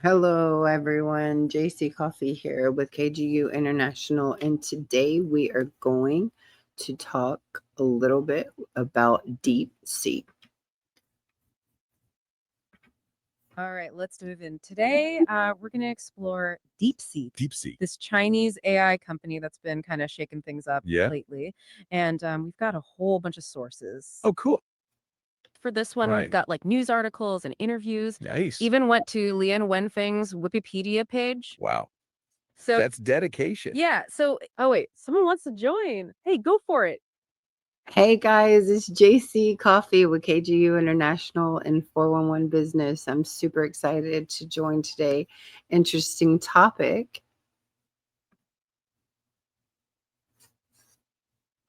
Hello, everyone. JC Coffee here with KGU International, and today we are going to talk a little bit about DeepSeek. All right, let's move in. Today, we're going to explore DeepSeek, DeepSeek. this Chinese AI company that's been kind of shaking things up Yeah. lately. And we've got a whole bunch of sources. Oh, cool. For this one, we've Right. got like news articles and interviews. Nice. Even went to Lian Wenfeng's Wikipedia page. Wow. So, That's dedication. yeah. So, oh, wait, someone wants to join. Hey, go for it. Hey guys, it's JC Coffee with KGU International and 411 Business. I'm super excited to join today. Interesting topic.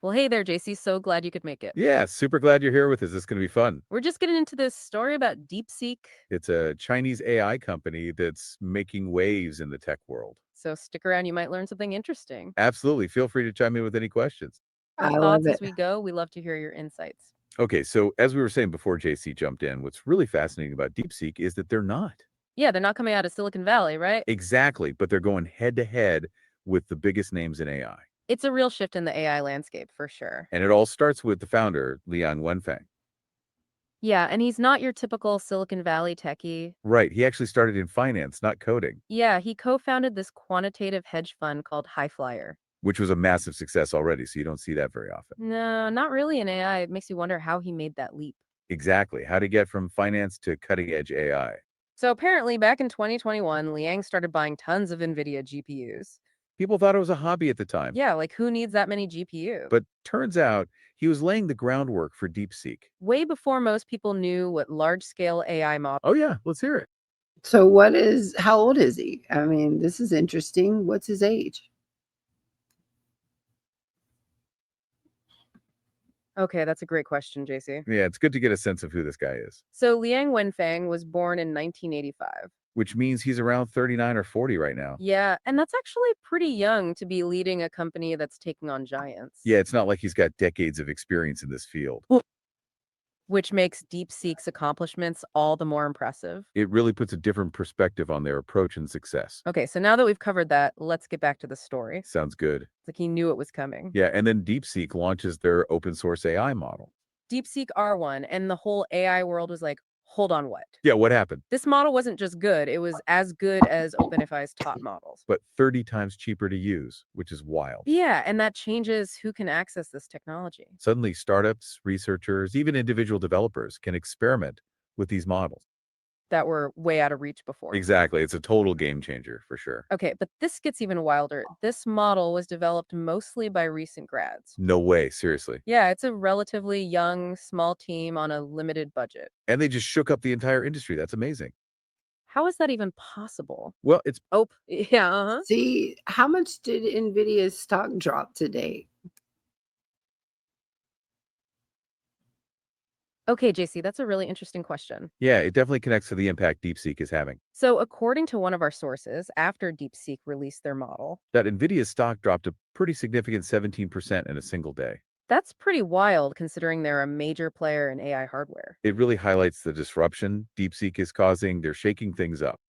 Well, hey there, JC. So glad you could make it. Yeah, super glad you're here with us. This is going to be fun. We're just getting into this story about DeepSeek. It's a Chinese AI company that's making waves in the tech world. So stick around, you might learn something interesting. Absolutely. Feel free to chime in with any questions. Our I love thoughts it. as we go. We love to hear your insights. Okay, so as we were saying before JC jumped in, what's really fascinating about DeepSeek is that they're not. Yeah, they're not coming out of Silicon Valley, right? Exactly, but they're going head to head with the biggest names in AI. It's a real shift in the AI landscape for sure. And it all starts with the founder, Liang Wenfeng. Yeah, and he's not your typical Silicon Valley techie. Right, he actually started in finance, not coding, Yeah, he co-founded this quantitative hedge fund called High Flyer. which was a massive success already, so you don't see that very often. No, not really in AI. It makes you wonder how he made that leap. Exactly. How to get from finance to cutting edge AI. So apparently, back in 2021, Liang started buying tons of NVIDIA GPUs. People thought it was a hobby at the time, Yeah, like who needs that many GPU? but turns out he was laying the groundwork for DeepSeek. Way before most people knew what large-scale AI models. Oh, yeah, let's hear it. So, how old is he? I mean, this is interesting. What's his age? Okay, that's a great question, JC. Yeah, it's good to get a sense of who this guy is, So Liang Wenfeng was born in 1985. which means he's around 39 or 40 right now. Yeah, and that's actually pretty young to be leading a company that's taking on giants. Yeah, it's not like he's got decades of experience in this field. Which makes DeepSeek's accomplishments all the more impressive. It really puts a different perspective on their approach and success. Okay, so now that we've covered that, let's get back to the story. It's Sounds good. like he knew it was coming. Yeah, and then DeepSeek launches their open source AI model. DeepSeek R1, and the whole AI world was like, hold on, what? Yeah, what happened? This model wasn't just good, it was as good as OpenAI's top models. But 30 times cheaper to use, which is wild. Yeah, and that changes who can access this technology. Suddenly, startups, researchers, even individual developers can experiment with these models. That were way out of reach before. Exactly. It's a total game changer for sure. Okay, but this gets even wilder. This model was developed mostly by recent grads. No way, seriously. Yeah, it's a relatively young, small team on a limited budget. And they just shook up the entire industry. That's amazing. How is that even possible? Well, it's Oh, yeah, uh-huh. See, how much did NVIDIA's stock drop today? Okay, JC, that's a really interesting question. yeah, it definitely connects to the impact DeepSeek is having. So, according to one of our sources, after DeepSeek released their model, That Nvidia's stock dropped a pretty significant 17% in a single day. that's pretty wild considering they're a major player in AI hardware. It really highlights the disruption DeepSeek is causing. They're shaking things up.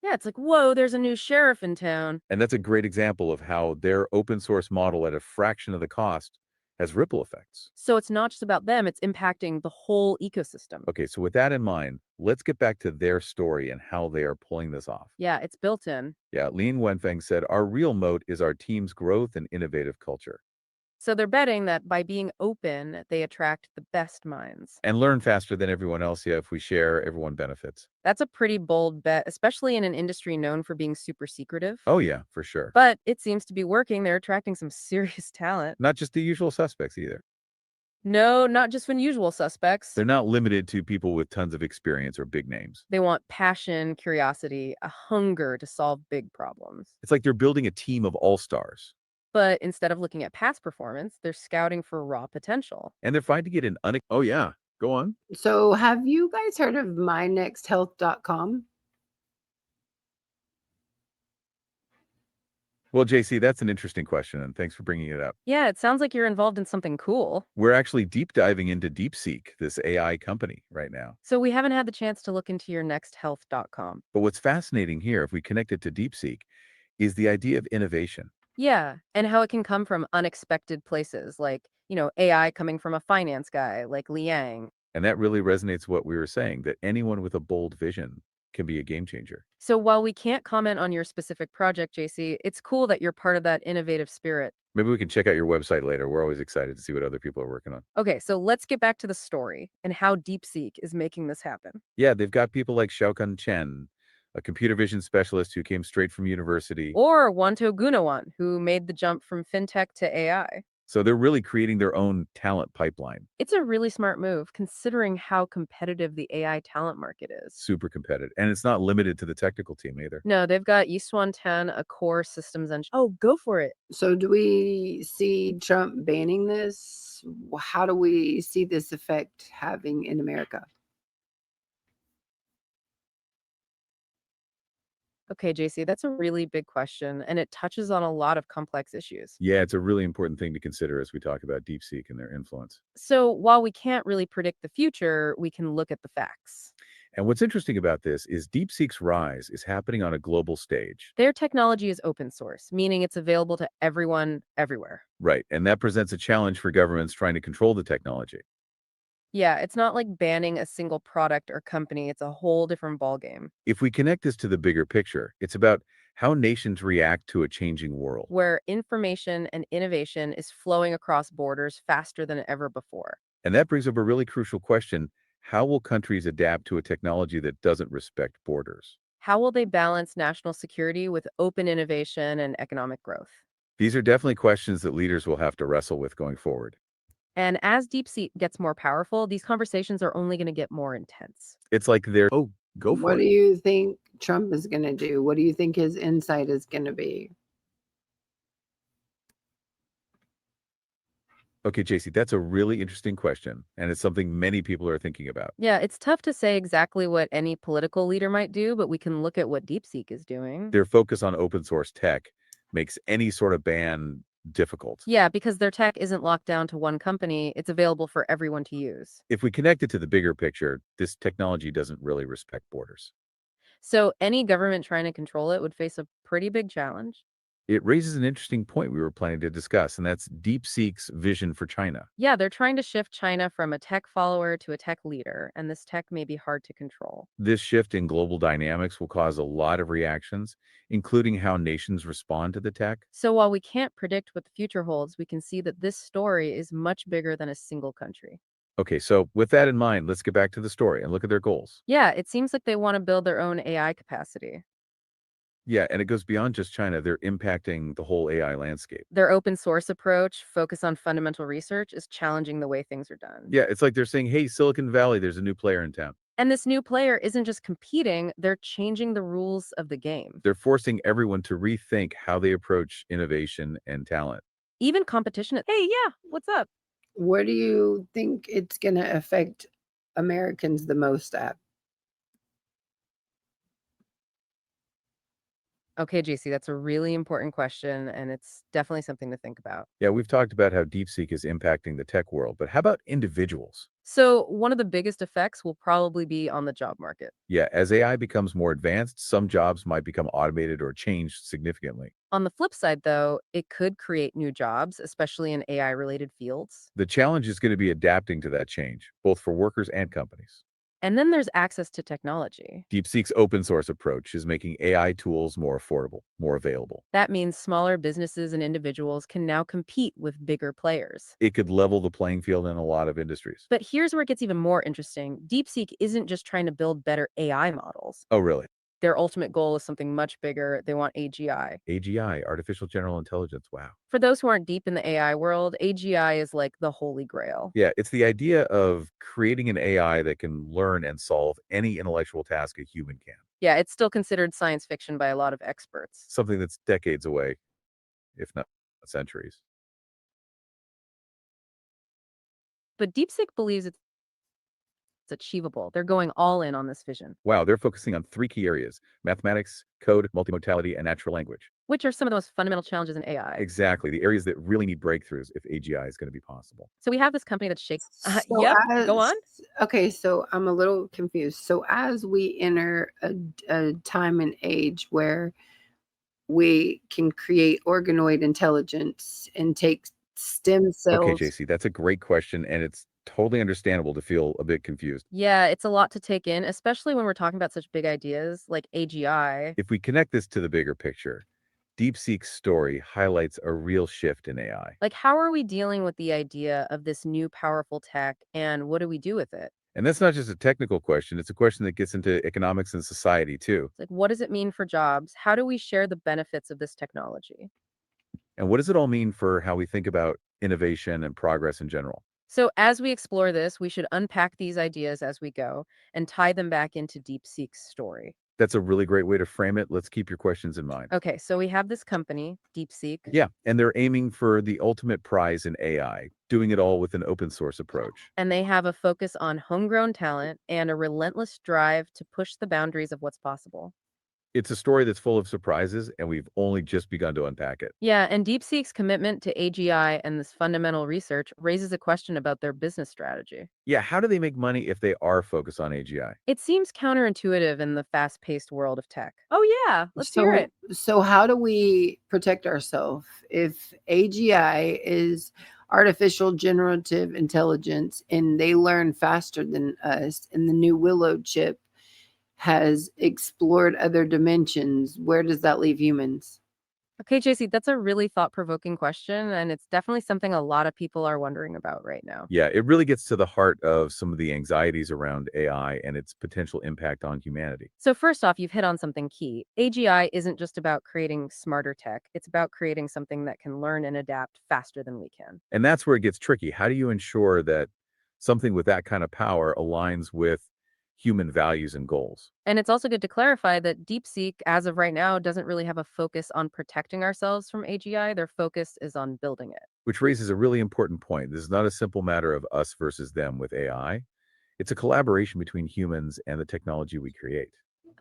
Yeah, it's like, whoa, there's a new sheriff in town. And that's a great example of how their open source model at a fraction of the cost has ripple effects. So, it's not just about them, it's impacting the whole ecosystem. Okay, so with that in mind, let's get back to their story and how they are pulling this off. Yeah, it's built in. Yeah, Lin Wenfeng said, our real moat is our team's growth and innovative culture. So they're betting that by being open, they attract the best minds. And learn faster than everyone else. Yeah, if we share, everyone benefits. That's a pretty bold bet, especially in an industry known for being super secretive. Oh, yeah, for sure. But it seems to be working. They're attracting some serious talent. Not just the usual suspects either. No, not just unusual suspects. They're not limited to people with tons of experience or big names. They want passion, curiosity, a hunger to solve big problems. It's like they're building a team of all stars. But instead of looking at past performance, they're scouting for raw potential. And they're fine to get oh, yeah, go on. So, have you guys heard of mynexthealth.com? Well, JC, that's an interesting question, and thanks for bringing it up. Yeah, it sounds like you're involved in something cool. We're actually deep diving into DeepSeek, this AI company, right now. So we haven't had the chance to look into your nexthealth.com. But what's fascinating here, if we connect it to DeepSeek, is the idea of innovation. Yeah, and how it can come from unexpected places, like, AI coming from a finance guy like Liang. And that really resonates what we were saying, that anyone with a bold vision can be a game changer. So while we can't comment on your specific project, JC, it's cool that you're part of that innovative spirit. Maybe we can check out your website later. We're always excited to see what other people are working on. Okay, so let's get back to the story and how DeepSeek is making this happen. Yeah, they've got people like Xiaokun Chen, a computer vision specialist who came straight from university. Or Wanto Gunawan, who made the jump from fintech to AI. So they're really creating their own talent pipeline. It's a really smart move considering how competitive the AI talent market is. Super competitive. And it's not limited to the technical team either. No, they've got Yiswan Tan, a core systems engineer. Oh, go for it. So, do we see Trump banning this? How do we see this effect having in America? Okay, JC, that's a really big question, and it touches on a lot of complex issues. Yeah, it's a really important thing to consider as we talk about DeepSeek and their influence. So, while we can't really predict the future, we can look at the facts. And what's interesting about this is DeepSeek's rise is happening on a global stage. Their technology is open source, meaning it's available to everyone, everywhere. Right. And that presents a challenge for governments trying to control the technology. Yeah, it's not like banning a single product or company, it's a whole different ballgame If we connect this to the bigger picture, it's about how nations react to a changing world. where information and innovation is flowing across borders faster than ever before. And that brings up a really crucial question. How will countries adapt to a technology that doesn't respect borders? How will they balance national security with open innovation and economic growth? These are definitely questions that leaders will have to wrestle with going forward. And as DeepSeek gets more powerful, these conversations are only going to get more intense. It's like oh, go What for do it. you think Trump is going to do? What do you think his insight is going to be? Okay, JC, that's a really interesting question. And it's something many people are thinking about. Yeah, it's tough to say exactly what any political leader might do, but we can look at what DeepSeek is doing. Their focus on open source tech makes any sort of ban difficult. Yeah, because their tech isn't locked down to one company, it's available for everyone to use. If we connect it to the bigger picture, this technology doesn't really respect borders. So any government trying to control it would face a pretty big challenge. It raises an interesting point we were planning to discuss, and that's DeepSeek's vision for China. Yeah, they're trying to shift China from a tech follower to a tech leader, and this tech may be hard to control. This shift in global dynamics will cause a lot of reactions, including how nations respond to the tech. So while we can't predict what the future holds, we can see that this story is much bigger than a single country. Okay, so with that in mind, let's get back to the story and look at their goals. Yeah, it seems like they want to build their own AI capacity. Yeah, and it goes beyond just China. They're impacting the whole AI landscape. Their open source approach, focus on fundamental research, is challenging the way things are done. Yeah, it's like they're saying, hey, Silicon Valley, there's a new player in town. And this new player isn't just competing, they're changing the rules of the game. They're forcing everyone to rethink how they approach innovation and talent. Even competition. Hey, yeah, what's up? Where do you think it's going to affect Americans the most at? Okay, JC, that's a really important question, and it's definitely something to think about. Yeah, we've talked about how DeepSeek is impacting the tech world, but how about individuals? So, one of the biggest effects will probably be on the job market. Yeah, as AI becomes more advanced, some jobs might become automated or changed significantly. On the flip side, though, it could create new jobs, especially in AI related fields. The challenge is going to be adapting to that change, both for workers and companies. And then there's access to technology. DeepSeek's open source approach is making AI tools more affordable, more available. That means smaller businesses and individuals can now compete with bigger players. It could level the playing field in a lot of industries. But here's where it gets even more interesting. DeepSeek isn't just trying to build better AI models. Oh, really? Their ultimate goal is something much bigger. They want AGI. AGI, artificial general intelligence. Wow. For those who aren't deep in the AI world, AGI is like the holy grail. Yeah, it's the idea of creating an AI that can learn and solve any intellectual task a human can. Yeah, it's still considered science fiction by a lot of experts. Something that's decades away, if not centuries. But DeepSeek believes it's achievable. They're going all in on this vision. Wow, they're focusing on 3 key areas: mathematics, code, multimodality, and natural language. Which are some of the most fundamental challenges in AI. Exactly, the areas that really need breakthroughs if AGI is going to be possible. So we have this company that's shaking. So Yep, go as on. okay, so I'm a little confused. So as we enter a time and age where we can create organoid intelligence and take stem Okay, cells. JC, that's a great question, and it's totally understandable to feel a bit confused. Yeah, it's a lot to take in, especially when we're talking about such big ideas like AGI. If we connect this to the bigger picture, DeepSeek's story highlights a real shift in AI. Like, how are we dealing with the idea of this new powerful tech and what do we do with it? And that's not just a technical question, it's a question that gets into economics and society too. Like, what does it mean for jobs? How do we share the benefits of this technology? And what does it all mean for how we think about innovation and progress in general? So, as we explore this, we should unpack these ideas as we go and tie them back into DeepSeek's story. That's a really great way to frame it. Let's keep your questions in mind. Okay, so we have this company, DeepSeek, Yeah, and they're aiming for the ultimate prize in AI, doing it all with an open source approach. and they have a focus on homegrown talent and a relentless drive to push the boundaries of what's possible. It's a story that's full of surprises, and we've only just begun to unpack it. Yeah, and DeepSeek's commitment to AGI and this fundamental research raises a question about their business strategy. Yeah, how do they make money if they are focused on AGI? It seems counterintuitive in the fast paced world of tech. Oh, yeah, let's hear So it. so how do we protect ourselves if AGI is artificial generative intelligence and they learn faster than us and the new Willow chip has explored other dimensions? Where does that leave humans? Okay, JC, that's a really thought provoking question, and it's definitely something a lot of people are wondering about right now. Yeah, it really gets to the heart of some of the anxieties around AI and its potential impact on humanity. So, first off, you've hit on something key. AGI isn't just about creating smarter tech, it's about creating something that can learn and adapt faster than we can. And that's where it gets tricky. How do you ensure that something with that kind of power aligns with human values and goals? And it's also good to clarify that DeepSeek, as of right now, doesn't really have a focus on protecting ourselves from AGI. Their focus is on building it. Which raises a really important point. This is not a simple matter of us versus them with AI. It's a collaboration between humans and the technology we create.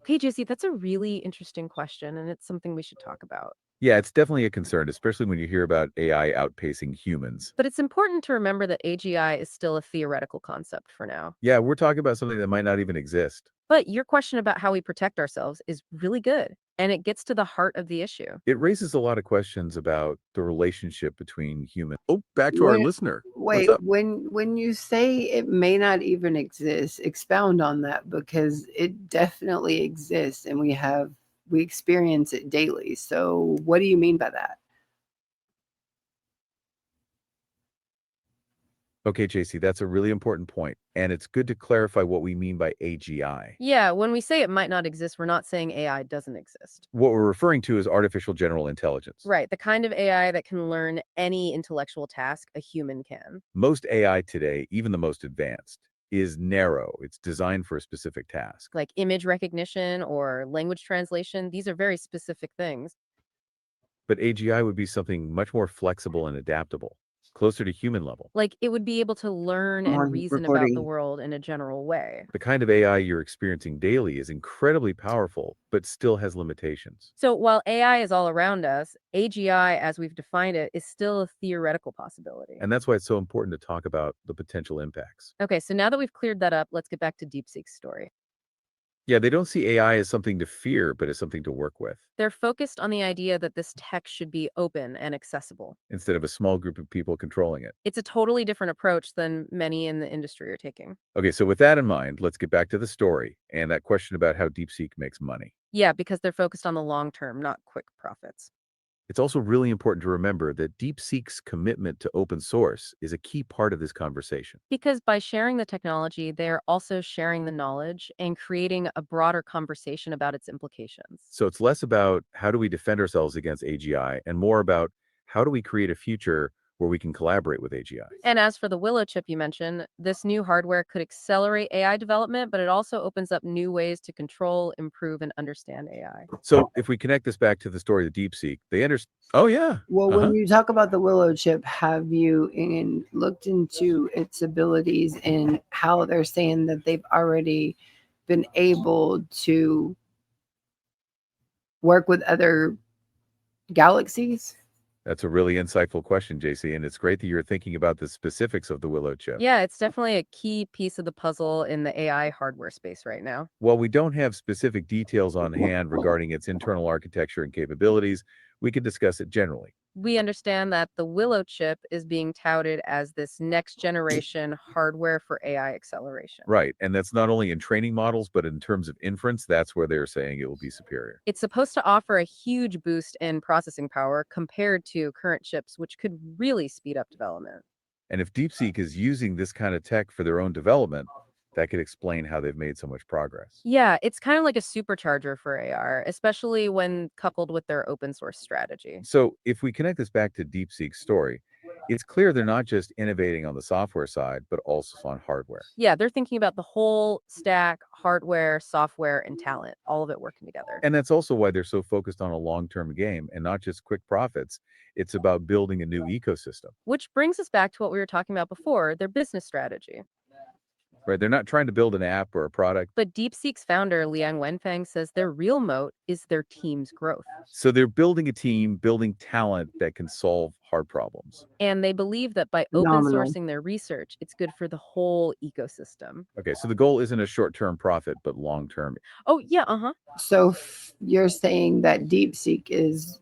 Okay, JC, that's a really interesting question, and it's something we should talk about. Yeah, it's definitely a concern, especially when you hear about AI outpacing humans. But it's important to remember that AGI is still a theoretical concept for now. Yeah, we're talking about something that might not even exist. But your question about how we protect ourselves is really good, and it gets to the heart of the issue. It raises a lot of questions about the relationship between humans. Oh, back to our When, listener. What's wait, up? when you say it may not even exist, expound on that because it definitely exists and we experience it daily. So what do you mean by that? Okay, JC, that's a really important point, and it's good to clarify what we mean by AGI. Yeah, when we say it might not exist, we're not saying AI doesn't exist. What we're referring to is artificial general intelligence. Right, the kind of AI that can learn any intellectual task a human can. Most AI today, even the most advanced, is narrow. It's designed for a specific task. Like image recognition or language translation, these are very specific things. But AGI would be something much more flexible and adaptable, closer to human level. Like it would be able to learn I'm and on reason about the recording. world in a general way. The kind of AI you're experiencing daily is incredibly powerful, but still has limitations. So while AI is all around us, AGI, as we've defined it, is still a theoretical possibility. And that's why it's so important to talk about the potential impacts. Okay, so now that we've cleared that up, let's get back to DeepSeek's story. Yeah, they don't see AI as something to fear, but as something to work with, They're focused on the idea that this tech should be open and accessible. instead of a small group of people controlling it. It's a totally different approach than many in the industry are taking. Okay, so with that in mind, let's get back to the story and that question about how DeepSeek makes money. Yeah, because they're focused on the long term, not quick profits. It's also really important to remember that DeepSeek's commitment to open source is a key part of this conversation. Because by sharing the technology, they're also sharing the knowledge and creating a broader conversation about its implications. So it's less about how do we defend ourselves against AGI and more about how do we create a future where we can collaborate with AGI. And as for the Willow chip you mentioned, this new hardware could accelerate AI development, but it also opens up new ways to control, improve, and understand AI. So if we connect this back to the story of DeepSeek, they understand. Oh yeah. Well, when you talk about the Willow chip, have you looked into its abilities and how they're saying that they've already been able to work with other galaxies? That's a really insightful question, JC, and it's great that you're thinking about the specifics of the Willow chip. Yeah, it's definitely a key piece of the puzzle in the AI hardware space right now. While we don't have specific details on hand regarding its internal architecture and capabilities, we can discuss it generally. We understand that the Willow chip is being touted as this next generation hardware for AI acceleration. Right, and that's not only in training models, but in terms of inference, that's where they're saying it will be superior. It's supposed to offer a huge boost in processing power compared to current chips, which could really speed up development. And if DeepSeek is using this kind of tech for their own development, that could explain how they've made so much progress. Yeah, it's kind of like a supercharger for AR, especially when coupled with their open source strategy. So if we connect this back to DeepSeek's story, it's clear they're not just innovating on the software side, but also on hardware. Yeah, they're thinking about the whole stack, hardware, software, and talent, all of it working together. And that's also why they're so focused on a long-term game and not just quick profits. It's about building a new ecosystem, Which brings us back to what we were talking about before, their business strategy. right? They're not trying to build an app or a product. But DeepSeek's founder, Liang Wenfeng, says their real moat is their team's growth. So they're building a team, building talent that can solve hard problems. And they believe that by open Phenomenal. sourcing their research, it's good for the whole ecosystem. Okay, so the goal isn't a short-term profit, but long-term. Oh, yeah, uh-huh. So you're saying that DeepSeek is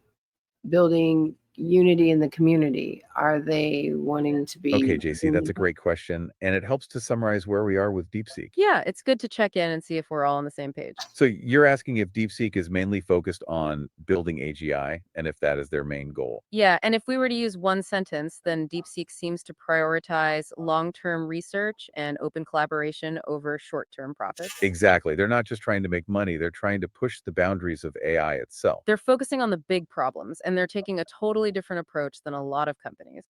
building unity in the community? Are they wanting to be? Okay, JC, that's a great question, and it helps to summarize where we are with DeepSeek. Yeah, it's good to check in and see if we're all on the same page. So you're asking if DeepSeek is mainly focused on building AGI and if that is their main goal. Yeah, and if we were to use one sentence, then DeepSeek seems to prioritize long-term research and open collaboration over short-term profits. Exactly. They're not just trying to make money, they're trying to push the boundaries of AI itself. They're focusing on the big problems, and they're taking a totally different approach than a lot of companies.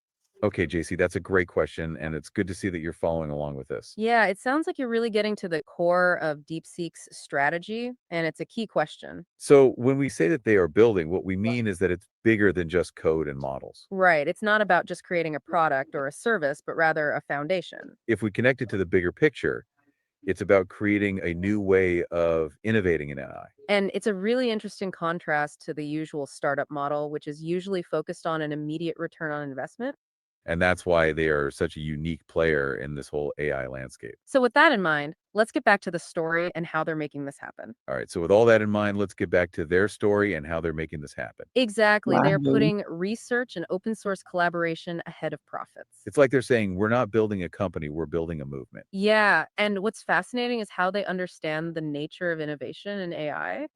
Okay, JC, that's a great question, and it's good to see that you're following along with this. Yeah, it sounds like you're really getting to the core of DeepSeek's strategy, and it's a key question. So when we say that they are building, what we mean is that it's bigger than just code and models. Right. It's not about just creating a product or a service, but rather a foundation. If we connect it to the bigger picture, it's about creating a new way of innovating in AI. And it's a really interesting contrast to the usual startup model, which is usually focused on an immediate return on investment. And that's why they are such a unique player in this whole AI landscape. So, with that in mind, let's get back to the story and how they're making this happen. All right, so with all that in mind, let's get back to their story and how they're making this happen. Exactly. They're Wow. putting research and open source collaboration ahead of profits. It's like they're saying, we're not building a company, we're building a movement. Yeah. And what's fascinating is how they understand the nature of innovation in AI.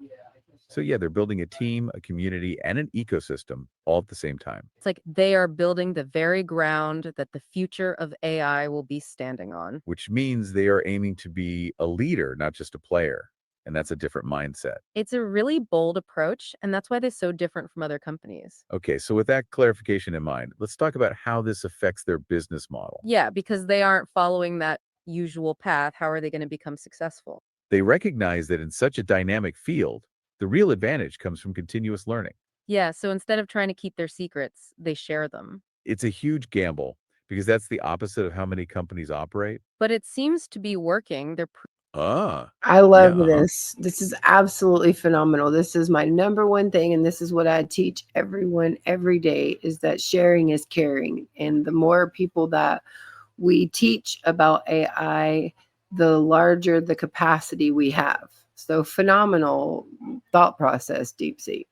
So yeah, they're building a team, a community, and an ecosystem all at the same time, It's like they are building the very ground that the future of AI will be standing on. which means they are aiming to be a leader, not just a player. And that's a different mindset. It's a really bold approach, and that's why they're so different from other companies. Okay, so with that clarification in mind, let's talk about how this affects their business model. Yeah, because they aren't following that usual path. How are they going to become successful? They recognize that in such a dynamic field, the real advantage comes from continuous learning. Yeah, so instead of trying to keep their secrets, they share them. It's a huge gamble because that's the opposite of how many companies operate. But it seems to be working. Ah, I love Yeah, uh-huh. this. This is absolutely phenomenal. This is my number one thing, and this is what I teach everyone every day: is that sharing is caring. And the more people that we teach about AI, the larger the capacity we have. So phenomenal thought process, DeepSeek.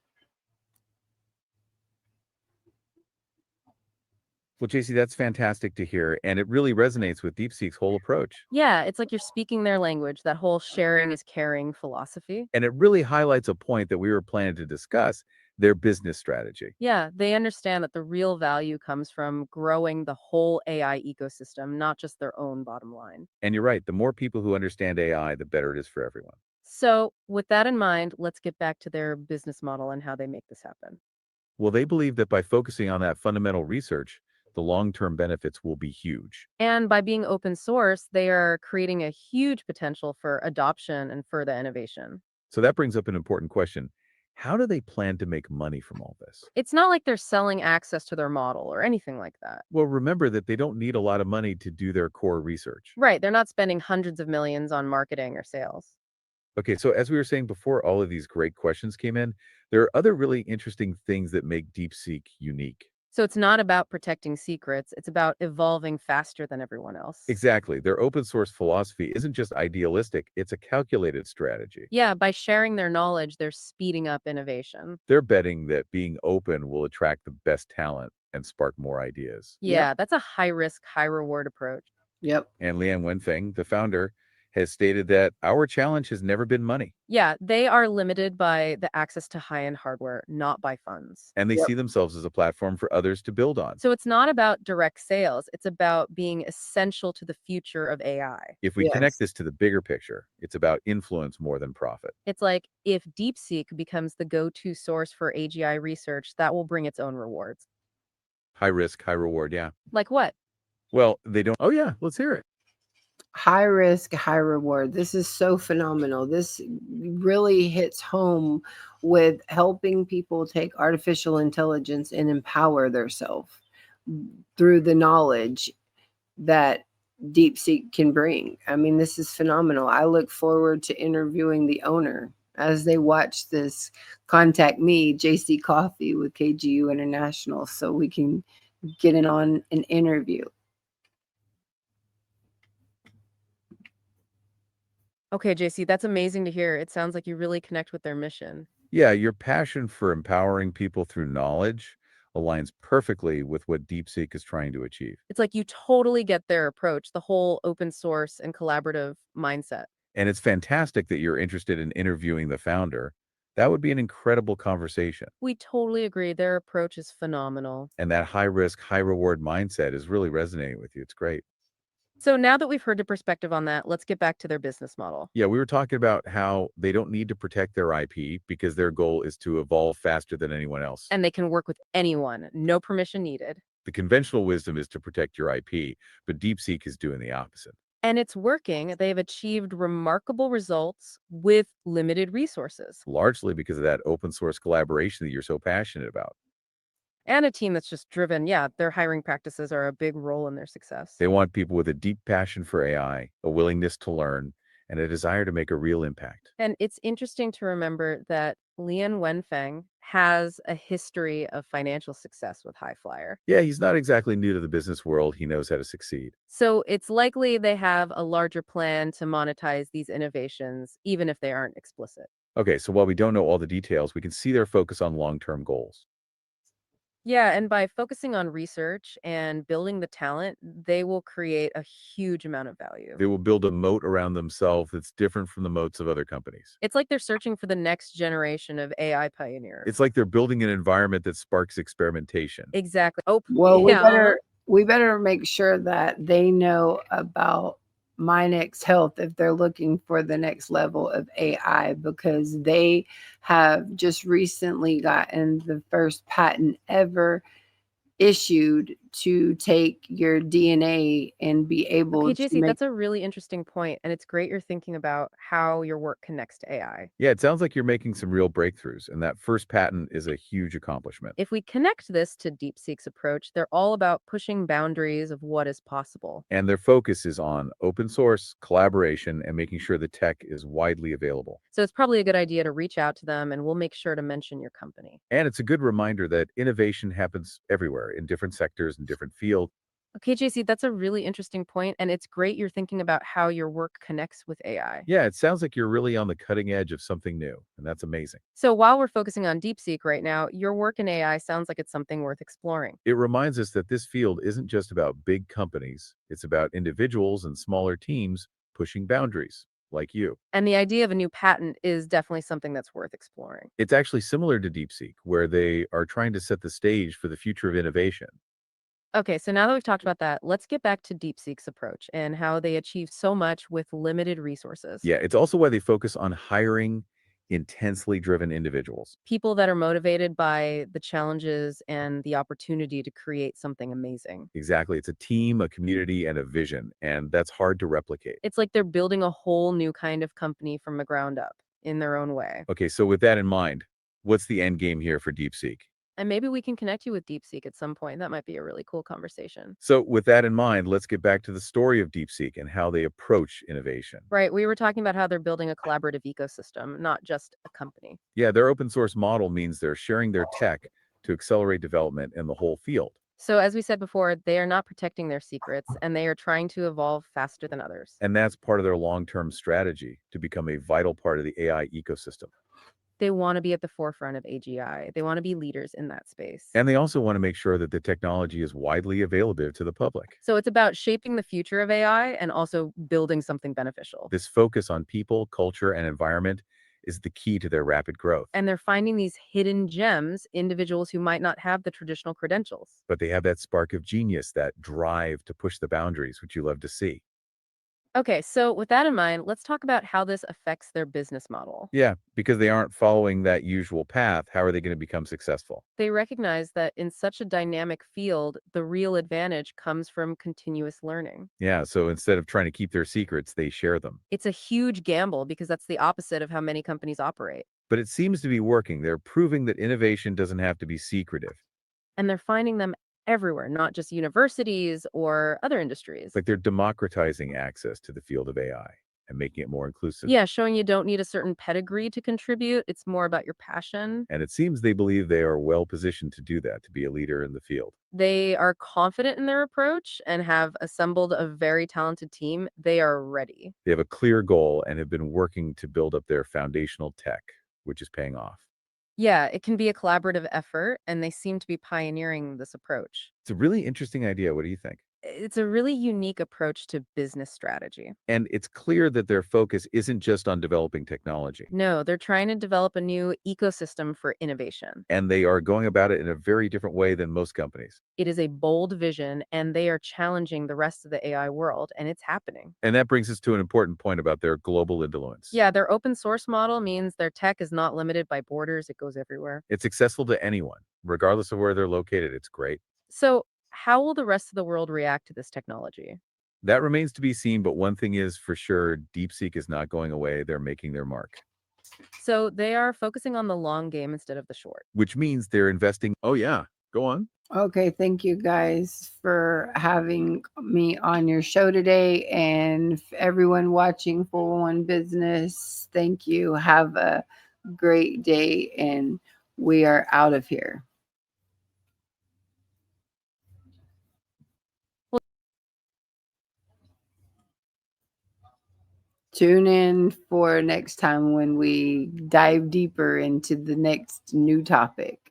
well, JC, that's fantastic to hear. And it really resonates with DeepSeek's whole approach. Yeah, it's like you're speaking their language, that whole sharing is caring philosophy. And it really highlights a point that we were planning to discuss, their business strategy. Yeah, they understand that the real value comes from growing the whole AI ecosystem, not just their own bottom line. And you're right, the more people who understand AI, the better it is for everyone. So, with that in mind, let's get back to their business model and how they make this happen. Well, they believe that by focusing on that fundamental research, The long-term benefits will be huge. And by being open source, they are creating a huge potential for adoption and further innovation. So that brings up an important question. How do they plan to make money from all this? It's not like they're selling access to their model or anything like that. Well, remember that they don't need a lot of money to do their core research. Right, they're not spending hundreds of millions on marketing or sales. Okay, so as we were saying before, all of these great questions came in. There are other really interesting things that make DeepSeek unique. So it's not about protecting secrets, it's about evolving faster than everyone else. Exactly. Their open source philosophy isn't just idealistic, it's a calculated strategy. Yeah, by sharing their knowledge, they're speeding up innovation. They're betting that being open will attract the best talent and spark more ideas. Yep. Yeah, that's a high risk, high reward approach. Yep. And Lian Wenfeng, the founder, has stated that our challenge has never been money, Yeah, they are limited by the access to high end hardware, not by funds. and they Yep. see themselves as a platform for others to build on. So it's not about direct sales, it's about being essential to the future of AI. If we connect Yes. this to the bigger picture, it's about influence more than profit. It's like if DeepSeek becomes the go to source for AGI research, that will bring its own rewards. High risk, high reward. Yeah. Like what? Well, they don't. Oh, yeah. Let's hear it. High risk, high reward. This is so phenomenal. This really hits home with helping people take artificial intelligence and empower themselves through the knowledge that DeepSeek can bring. I mean, this is phenomenal. I look forward to interviewing the owner. As they watch this, contact me, JC Coffee with KGU International, so we can get in on an interview. Okay, JC, that's amazing to hear. It sounds like you really connect with their mission. Yeah. Your passion for empowering people through knowledge aligns perfectly with what DeepSeek is trying to achieve. It's like you totally get their approach, the whole open source and collaborative mindset. And it's fantastic that you're interested in interviewing the founder. That would be an incredible conversation. We totally agree. Their approach is phenomenal. And that high risk, high reward mindset is really resonating with you. It's great. So now that we've heard the perspective on that, let's get back to their business model. Yeah, we were talking about how they don't need to protect their IP because their goal is to evolve faster than anyone else. And they can work with anyone, no permission needed. The conventional wisdom is to protect your IP, but DeepSeek is doing the opposite. And it's working. They've achieved remarkable results with limited resources Largely because of that open source collaboration that you're so passionate about. and a team that's just driven. Yeah, their hiring practices are a big role in their success. They want people with a deep passion for AI, a willingness to learn, and a desire to make a real impact. And it's interesting to remember that Lian Wenfeng has a history of financial success with High Flyer. Yeah, he's not exactly new to the business world. He knows how to succeed. So it's likely they have a larger plan to monetize these innovations, even if they aren't explicit. Okay, so while we don't know all the details, we can see their focus on long-term goals. Yeah, and by focusing on research and building the talent, they will create a huge amount of value. They will build a moat around themselves that's different from the moats of other companies. It's like they're searching for the next generation of AI pioneers. It's like they're building an environment that sparks experimentation. Exactly. Oh, Well, yeah. we better make sure that they know about My Next Health if they're looking for the next level of AI, because they have just recently gotten the first patent ever issued to take your DNA and be able Okay, to JC, make. that's a really interesting point, and it's great you're thinking about how your work connects to AI. Yeah, it sounds like you're making some real breakthroughs, and that first patent is a huge accomplishment. If we connect this to DeepSeek's approach, they're all about pushing boundaries of what is possible. And their focus is on open source, collaboration, and making sure the tech is widely available. So it's probably a good idea to reach out to them, and we'll make sure to mention your company. And it's a good reminder that innovation happens everywhere in different sectors and different fields. Okay, JC, that's a really interesting point, and it's great you're thinking about how your work connects with AI. Yeah, it sounds like you're really on the cutting edge of something new, and that's amazing. So while we're focusing on DeepSeek right now, your work in AI sounds like it's something worth exploring. It reminds us that this field isn't just about big companies, it's about individuals and smaller teams pushing boundaries, like you. And the idea of a new patent is definitely something that's worth exploring. It's actually similar to DeepSeek, where they are trying to set the stage for the future of innovation. Okay, so now that we've talked about that, let's get back to DeepSeek's approach and how they achieve so much with limited resources. Yeah, it's also why they focus on hiring Intensely driven individuals. People that are motivated by the challenges and the opportunity to create something amazing. Exactly. It's a team, a community, and a vision, and that's hard to replicate. It's like they're building a whole new kind of company from the ground up in their own way. Okay, so with that in mind, what's the end game here for DeepSeek? And maybe we can connect you with DeepSeek at some point. That might be a really cool conversation. So, with that in mind, let's get back to the story of DeepSeek and how they approach innovation. Right. We were talking about how they're building a collaborative ecosystem, not just a company. Yeah, their open source model means they're sharing their tech to accelerate development in the whole field. So, as we said before, they are not protecting their secrets and they are trying to evolve faster than others. And that's part of their long term strategy to become a vital part of the AI ecosystem. They want to be at the forefront of AGI, they want to be leaders in that space. And they also want to make sure that the technology is widely available to the public. So, it's about shaping the future of AI and also building something beneficial. This focus on people, culture, and environment is the key to their rapid growth. And they're finding these hidden gems, individuals who might not have the traditional credentials. But they have that spark of genius, that drive to push the boundaries, which you love to see. Okay, so with that in mind, let's talk about how this affects their business model. Yeah, because they aren't following that usual path, how are they going to become successful? They recognize that in such a dynamic field, the real advantage comes from continuous learning. Yeah, so instead of trying to keep their secrets, they share them. It's a huge gamble because that's the opposite of how many companies operate. But it seems to be working. They're proving that innovation doesn't have to be secretive. And they're finding them everywhere, not just universities or other industries. Like they're democratizing access to the field of AI and making it more inclusive. Yeah, showing you don't need a certain pedigree to contribute. It's more about your passion. And it seems they believe they are well positioned to do that, to be a leader in the field. They are confident in their approach and have assembled a very talented team. They are ready. They have a clear goal and have been working to build up their foundational tech, which is paying off. Yeah, it can be a collaborative effort, and they seem to be pioneering this approach. It's a really interesting idea. What do you think? It's a really unique approach to business strategy. And it's clear that their focus isn't just on developing technology. No, they're trying to develop a new ecosystem for innovation. And they are going about it in a very different way than most companies. It is a bold vision, and they are challenging the rest of the AI world, and it's happening. And that brings us to an important point about their global influence. Yeah, their open source model means their tech is not limited by borders, it goes everywhere. It's accessible to anyone, regardless of where they're located. It's great. So, how will the rest of the world react to this technology? That remains to be seen, but one thing is for sure, DeepSeek is not going away. They're making their mark, So, they are focusing on the long game instead of the short. which means they're investing. Oh, yeah. Go on. Okay, thank you guys for having me on your show today. And everyone watching 411 Business, thank you. Have a great day, and we are out of here. Tune in for next time when we dive deeper into the next new topic.